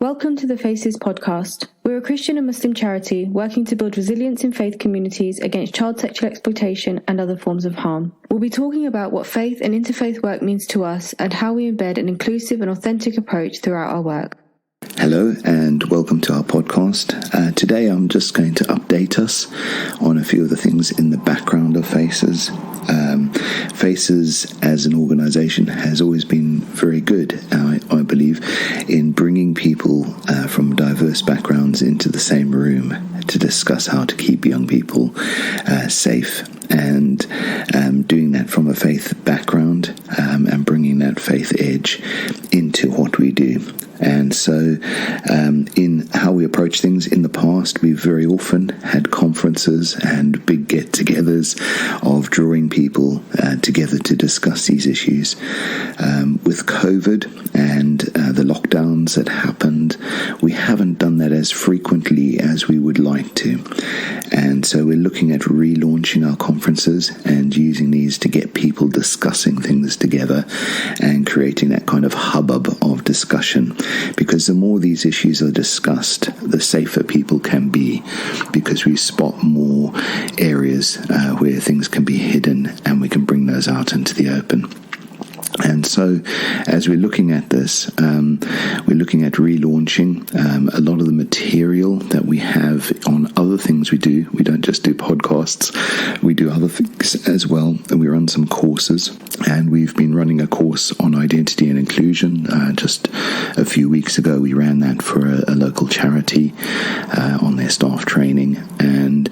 Welcome to the Faces podcast. We're a Christian and Muslim charity working to build resilience in faith communities against child sexual exploitation and other forms of harm. We'll be talking about what faith and interfaith work means to us and how we embed an inclusive and authentic approach throughout our work. Hello and welcome to our podcast. Today I'm just going to update us on a few of the things in the background of Faces. Faces as an organisation has always been very good, I believe, in bringing people from diverse backgrounds into the same room to discuss how to keep young people safe, and doing that from a faith background and bringing that faith edge into what we do. And so in how we approach things in the past, we've very often had conferences and big get-togethers of drawing people together to discuss these issues. With COVID and the lockdowns that happened, we haven't done that as frequently as we would like to. And so we're looking at relaunching our conferences and using these to get people discussing things together and creating that kind of hubbub of discussion. Because the more these issues are discussed, the safer people can be, because we spot more areas where things can be hidden and we can bring those out into the open. And so as we're looking at this, we're looking at relaunching a lot of the material that we have on other things we do. We don't just do podcasts, we do other things as well. And we run some courses, and we've been running a course on identity and inclusion. Just a few weeks ago, we ran that for a local charity on their staff training. And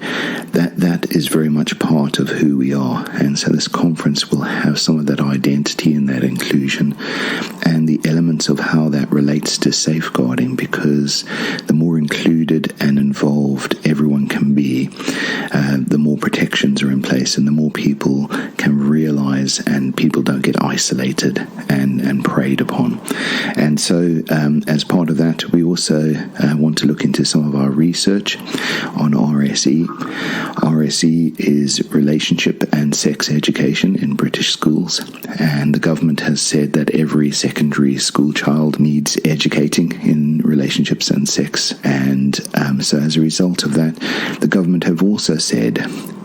that is very much part of who we are. And so this conference will have some of that identity and that inclusion and the elements of how that relates to safeguarding, because the more included and involved everyone can be, the more protections are in place and the more people can realize and people don't get isolated and preyed upon. And so as part of that, we also want to look into some of our research on RSE. RSE is relationship and sex education in British schools, and the government has said that every secondary school child needs educating in relationships and sex. And so as a result of that, the government have also said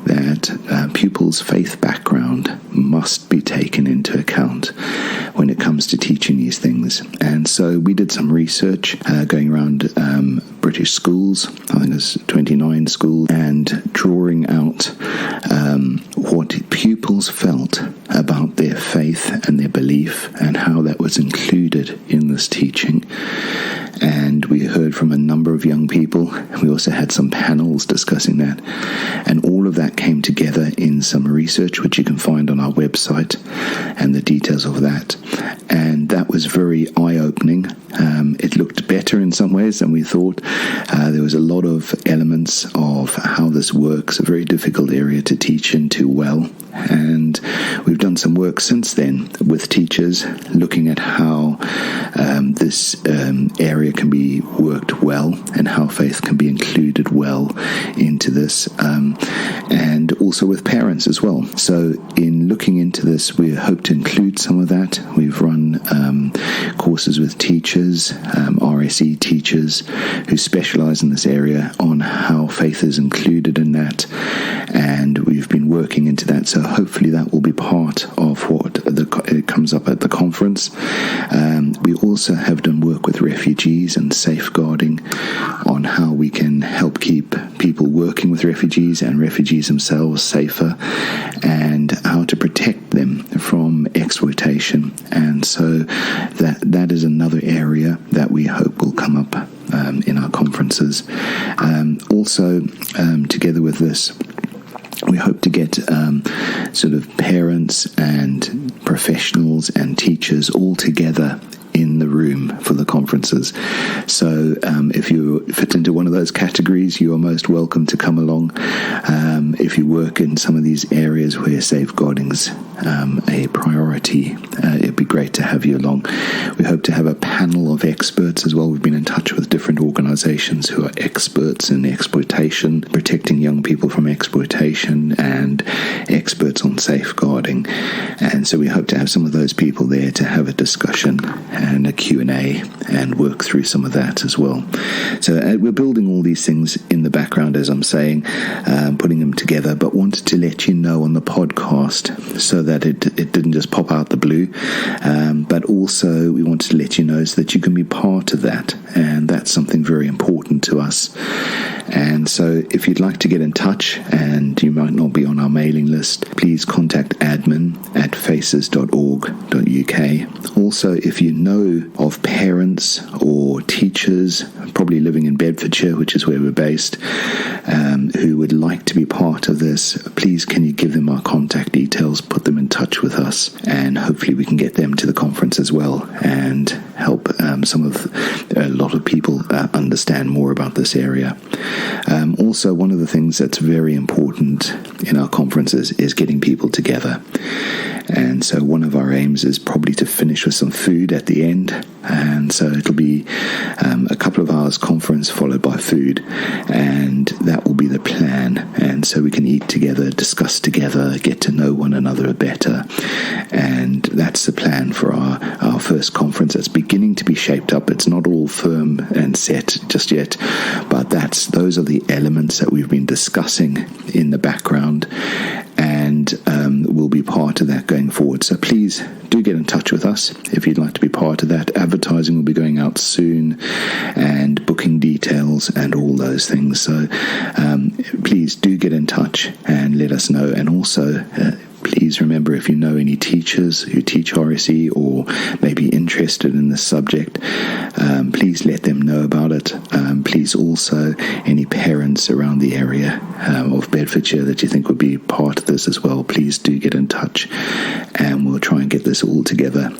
that pupils' faith background must be taken into account when it comes to teaching these things. And so we did some research going around British schools, I think it's 29 schools, and drawing out what pupils felt about their faith and their belief and how that was included in this teaching. And we heard from a number of young people. We also had some panels discussing that. And all of that came together in some research, which you can find on our website, and the details of that. And that was very eye-opening. It looked better in some ways than we thought. There was a lot of elements of how this works, a very difficult area to teach into well. And we've done some work since then with teachers, looking at how this area can be worked well and how faith can be included well into this, and also with parents as well. So in looking into this, we hope to include some of that. We've run courses with teachers, RSE teachers who specialize in this area, on how faith is included in that, and we've been working into that. So hopefully that will be part of what it comes up at the conference. We also have done work with refugees and safeguarding on how we can help keep people working with refugees and refugees themselves safer, and how to protect them from exploitation. And so that is another area that we hope will come up in our conferences. Also, together with this, we hope to get sort of parents and professionals and teachers all together in the room for the conferences. So if you fit into one of those categories, you are most welcome to come along. If you work in some of these areas where safeguarding's a priority, it'd be great to have you along. We hope to have a panel of experts as well. We've been in touch with different organizations who are experts in exploitation, protecting young people from exploitation, and experts on safeguarding. And so we hope to have some of those people there to have a discussion and a Q&A and work through some of that as well. So we're building all these things in the background, as I'm saying, putting them together, but wanted to let you know on the podcast so that it didn't just pop out the blue, but also we wanted to let you know so that you can be part of that, and that's something very important to us. And so if you'd like to get in touch and you might not be on our mailing list, please contact admin@faces.org.uk. Also, if you know of parents or teachers, probably living in Bedfordshire, which is where we're based, who would like to be part of this, please can you give them our contact details, put them in touch with us, and hopefully we can get them to the conference as well and help a lot of people understand more about this area. Also, one of the things that's very important in our conferences is getting people together. And so one of our aims is probably to finish with some food at the end. And so it'll be a couple of hours conference followed by food. And that will be the plan. And so we can eat together, discuss together, get to know one another better. And that's the plan for our first conference. It's beginning to be shaped up. It's not all firm and set just yet. But those are the elements that we've been discussing in the background. And we'll be part of that going forward. So please do get in touch with us if you'd like to be part of that. Advertising will be going out soon, and booking details and all those things. So please do get in touch and let us know. And also please remember, if you know any teachers who teach RSE or may be interested in this subject, please let them know about it. Please also, any parents around the area of Bedfordshire that you think would be part of this as well, please do get in touch and we'll try and get this all together.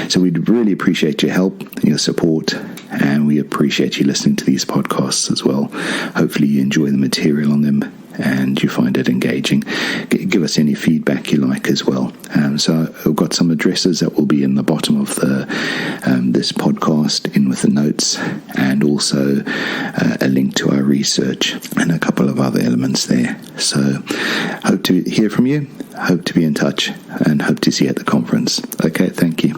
So we'd really appreciate your help, your support, and we appreciate you listening to these podcasts as well. Hopefully you enjoy the material on them and you find it engaging. Give us any feedback you like as well. So I've got some addresses that will be in the bottom of this podcast, in with the notes, and also a link to our research and a couple of other elements there. So hope to hear from you, hope to be in touch, and hope to see you at the conference. Okay, thank you.